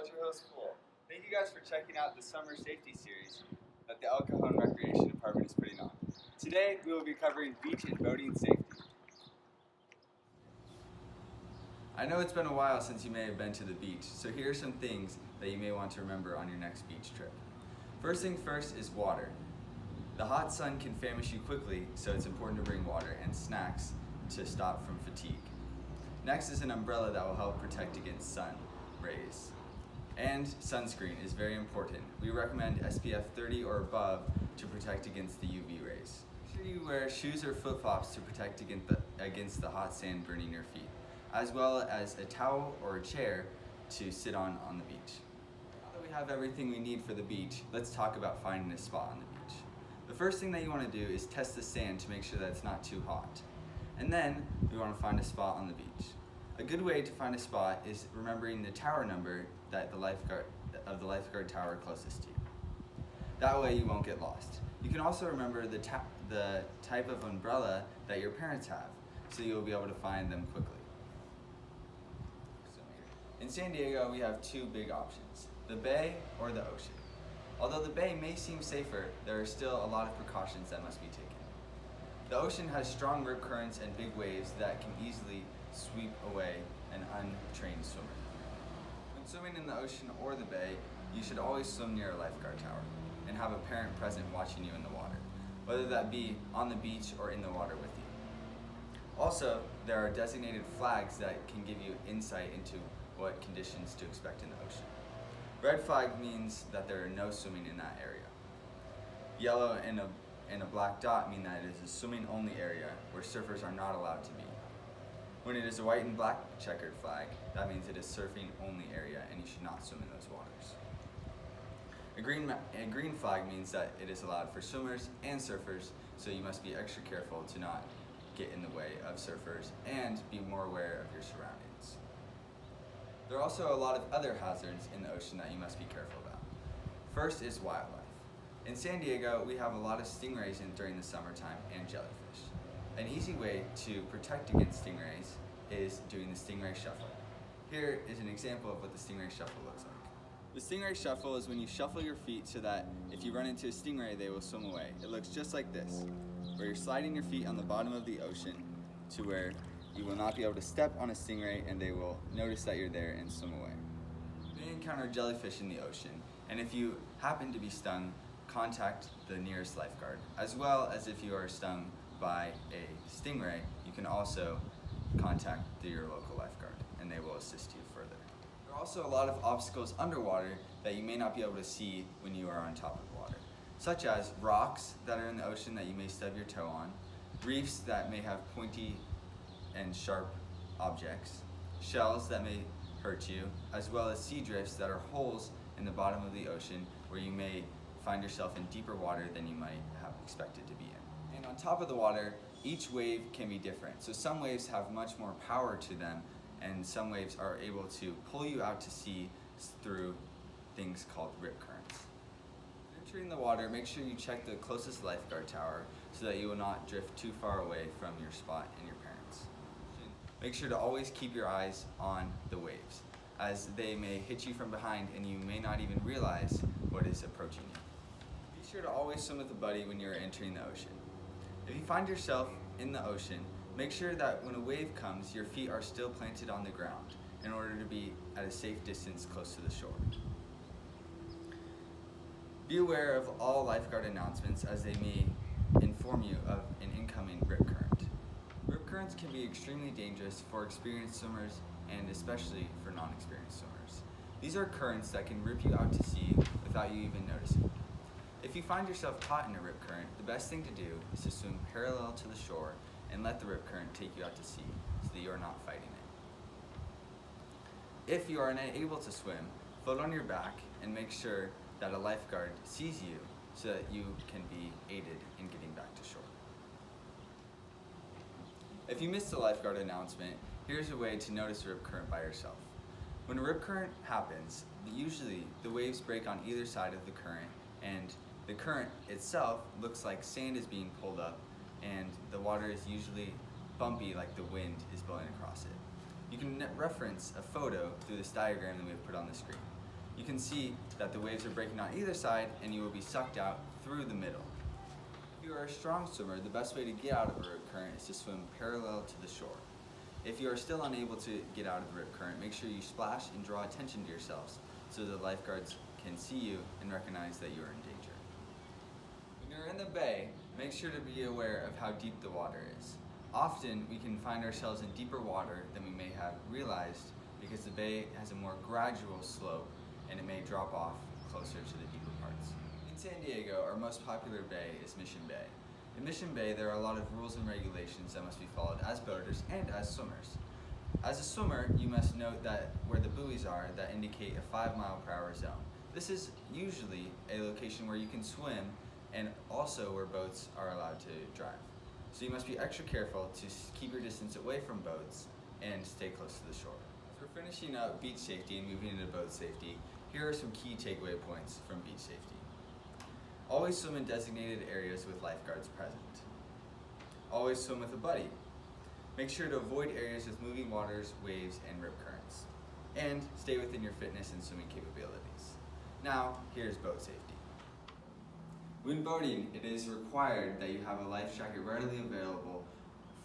Pleasure Host Pool. Thank you guys for checking out the Summer Safety Series that the El Cajon Recreation Department is putting on. Today, we will be covering beach and boating safety. I know it's been a while since you may have been to the beach, so here are some things that you may want to remember on your next beach trip. First thing first is water. The hot sun can famish you quickly, so it's important to bring water and snacks to stop from fatigue. Next is an umbrella that will help protect against sun rays. And sunscreen is very important. We recommend SPF 30 or above to protect against the UV rays. Make sure you wear shoes or flip-flops to protect against the hot sand burning your feet, as well as a towel or a chair to sit on the beach. Now that we have everything we need for the beach, let's talk about finding a spot on the beach. The first thing that you want to do is test the sand to make sure that it's not too hot. And then we want to find a spot on the beach. A good way to find a spot is remembering the tower number that the lifeguard tower closest to you. That way you won't get lost. You can also remember the type of umbrella that your parents have, so you'll be able to find them quickly. In San Diego, we have two big options, the bay or the ocean. Although the bay may seem safer, there are still a lot of precautions that must be taken. The ocean has strong rip currents and big waves that can easily sweep away an untrained swimmer. When swimming in the ocean or the bay, you should always swim near a lifeguard tower and have a parent present watching you in the water, whether that be on the beach or in the water with you. Also, there are designated flags that can give you insight into what conditions to expect in the ocean. Red flag means that there are no swimming in that area. Yellow and a black dot mean that it is a swimming only area where surfers are not allowed to be. When it is a white and black checkered flag, that means it is surfing only area and you should not swim in those waters. A green flag means that it is allowed for swimmers and surfers, so you must be extra careful to not get in the way of surfers and be more aware of your surroundings. There are also a lot of other hazards in the ocean that you must be careful about. First is wildlife. In San Diego, we have a lot of stingrays during the summertime and jellyfish. An easy way to protect against stingrays is doing the stingray shuffle. Here is an example of what the stingray shuffle looks like. The stingray shuffle is when you shuffle your feet so that if you run into a stingray, they will swim away. It looks just like this, where you're sliding your feet on the bottom of the ocean to where you will not be able to step on a stingray and they will notice that you're there and swim away. You may encounter jellyfish in the ocean, and if you happen to be stung, contact the nearest lifeguard. As well as if you are stung by a stingray, you can also contact your local lifeguard and they will assist you further. There are also a lot of obstacles underwater that you may not be able to see when you are on top of the water, such as rocks that are in the ocean that you may stub your toe on, reefs that may have pointy and sharp objects, shells that may hurt you, as well as sea drifts that are holes in the bottom of the ocean where you may find yourself in deeper water than you might have expected to be in. And on top of the water, each wave can be different. So some waves have much more power to them, and some waves are able to pull you out to sea through things called rip currents. Entering the water, make sure you check the closest lifeguard tower so that you will not drift too far away from your spot and your parents. Make sure to always keep your eyes on the waves, as they may hit you from behind and you may not even realize what is approaching you. Be sure to always swim with a buddy when you're entering the ocean. If you find yourself in the ocean, make sure that when a wave comes, your feet are still planted on the ground in order to be at a safe distance close to the shore. Be aware of all lifeguard announcements as they may inform you of an incoming rip current. Rip currents can be extremely dangerous for experienced swimmers and especially for non-experienced swimmers. These are currents that can rip you out to sea without you even noticing. If you find yourself caught in a rip current, the best thing to do is to swim parallel to the shore and let the rip current take you out to sea so that you are not fighting it. If you are unable to swim, float on your back and make sure that a lifeguard sees you so that you can be aided in getting back to shore. If you missed a lifeguard announcement, here's a way to notice a rip current by yourself. When a rip current happens, usually the waves break on either side of the current, and the current itself looks like sand is being pulled up, and the water is usually bumpy like the wind is blowing across it. You can reference a photo through this diagram that we have put on the screen. You can see that the waves are breaking on either side and you will be sucked out through the middle. If you are a strong swimmer, the best way to get out of a rip current is to swim parallel to the shore. If you are still unable to get out of the rip current, make sure you splash and draw attention to yourselves so the lifeguards can see you and recognize that you are in danger. When you're in the bay, make sure to be aware of how deep the water is. Often, we can find ourselves in deeper water than we may have realized because the bay has a more gradual slope and it may drop off closer to the deeper parts. In San Diego, our most popular bay is Mission Bay. In Mission Bay, there are a lot of rules and regulations that must be followed as boaters and as swimmers. As a swimmer, you must note that where the buoys are that indicate a 5-mile-per-hour zone. This is usually a location where you can swim and also where boats are allowed to drive. So you must be extra careful to keep your distance away from boats and stay close to the shore. As we're finishing up beach safety and moving into boat safety, here are some key takeaway points from beach safety. Always swim in designated areas with lifeguards present. Always swim with a buddy. Make sure to avoid areas with moving waters, waves, and rip currents. And stay within your fitness and swimming capabilities. Now, here's boat safety. When boating, it is required that you have a life jacket readily available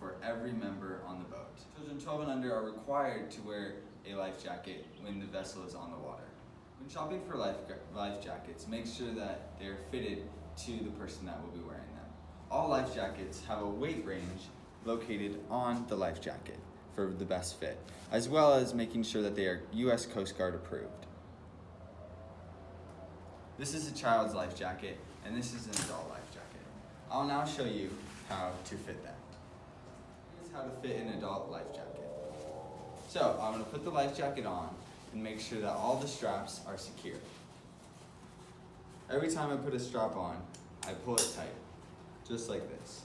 for every member on the boat. Children 12 and under are required to wear a life jacket when the vessel is on the water. When shopping for life jackets, make sure that they are fitted to the person that will be wearing them. All life jackets have a weight range located on the life jacket for the best fit, as well as making sure that they are U.S. Coast Guard approved. This is a child's life jacket, and this is an adult life jacket. I'll now show you how to fit them. Here's how to fit an adult life jacket. So I'm going to put the life jacket on and make sure that all the straps are secure. Every time I put a strap on, I pull it tight, just like this.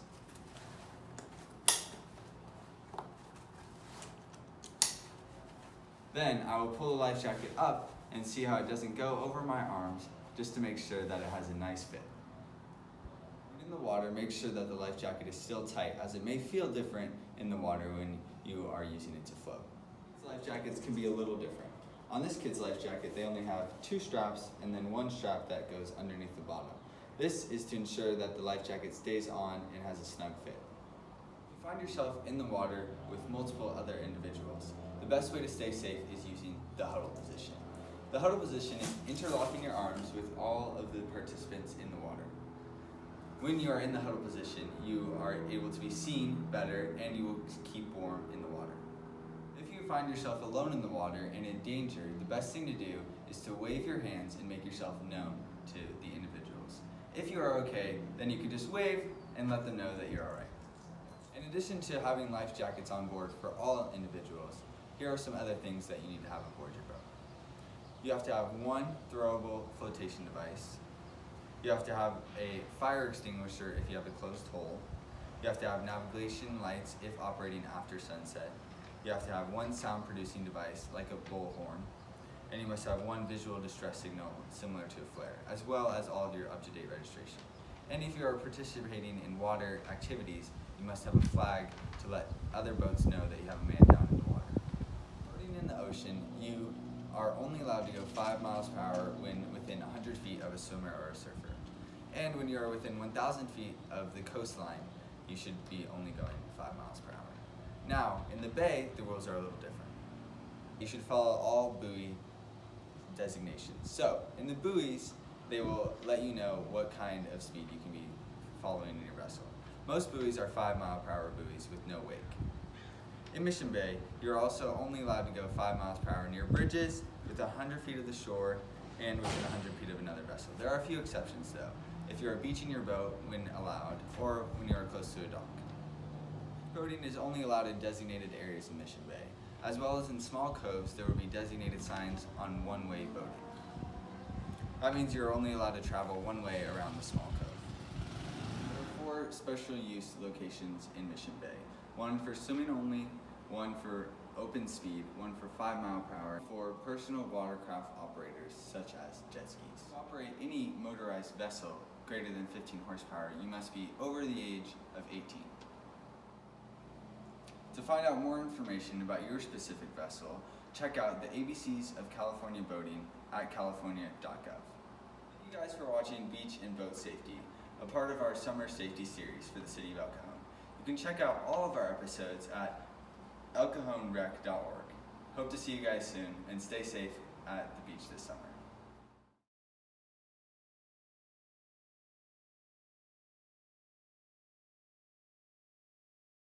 Then I will pull the life jacket up and see how it doesn't go over my arms, just to make sure that it has a nice fit. When in the water, make sure that the life jacket is still tight, as it may feel different in the water when you are using it to float. These life jackets can be a little different. On this kid's life jacket, they only have 2 straps and then 1 strap that goes underneath the bottom. This is to ensure that the life jacket stays on and has a snug fit. If you find yourself in the water with multiple other individuals, the best way to stay safe is using the huddle position. The huddle position is interlocking your arms with all of the participants in the water. When you are in the huddle position, you are able to be seen better and you will keep warm in the water. If you find yourself alone in the water and in danger, the best thing to do is to wave your hands and make yourself known to the individuals. If you are okay, then you can just wave and let them know that you're alright. In addition to having life jackets on board for all individuals, here are some other things that you need to have aboard your boat. You have to have 1 throwable flotation device. You have to have a fire extinguisher if you have a closed hole. You have to have navigation lights if operating after sunset. You have to have 1 sound producing device like a bullhorn. And you must have 1 visual distress signal similar to a flare, as well as all of your up-to-date registration. And if you are participating in water activities, you must have a flag to let other boats know that you have a man down in the water. Boating in the ocean, you are only allowed to go 5 miles per hour when within 100 feet of a swimmer or a surfer. And when you are within 1,000 feet of the coastline, you should be only going 5 miles per hour. Now, in the bay, the rules are a little different. You should follow all buoy designations. So, in the buoys, they will let you know what kind of speed you can be following in your vessel. Most buoys are 5 mile per hour buoys with no wake. In Mission Bay, you're also only allowed to go 5 miles per hour near bridges, within 100 feet of the shore, and within 100 feet of another vessel. There are a few exceptions though, if you are beaching your boat when allowed, or when you are close to a dock. Boating is only allowed in designated areas in Mission Bay, as well as in small coves there will be designated signs on one-way boating. That means you're only allowed to travel one way around the small cove. There are 4 special use locations in Mission Bay. 1 for swimming only, 1 for open speed, 1 for 5 mile per hour, for personal watercraft operators such as jet skis. To operate any motorized vessel greater than 15 horsepower, you must be over the age of 18. To find out more information about your specific vessel, check out the ABCs of California Boating at california.gov. Thank you guys for watching Beach and Boat Safety, a part of our summer safety series for the city of El Cajon. You can check out all of our episodes at elcajonrec.org. Hope to see you guys soon, and stay safe at the beach this summer.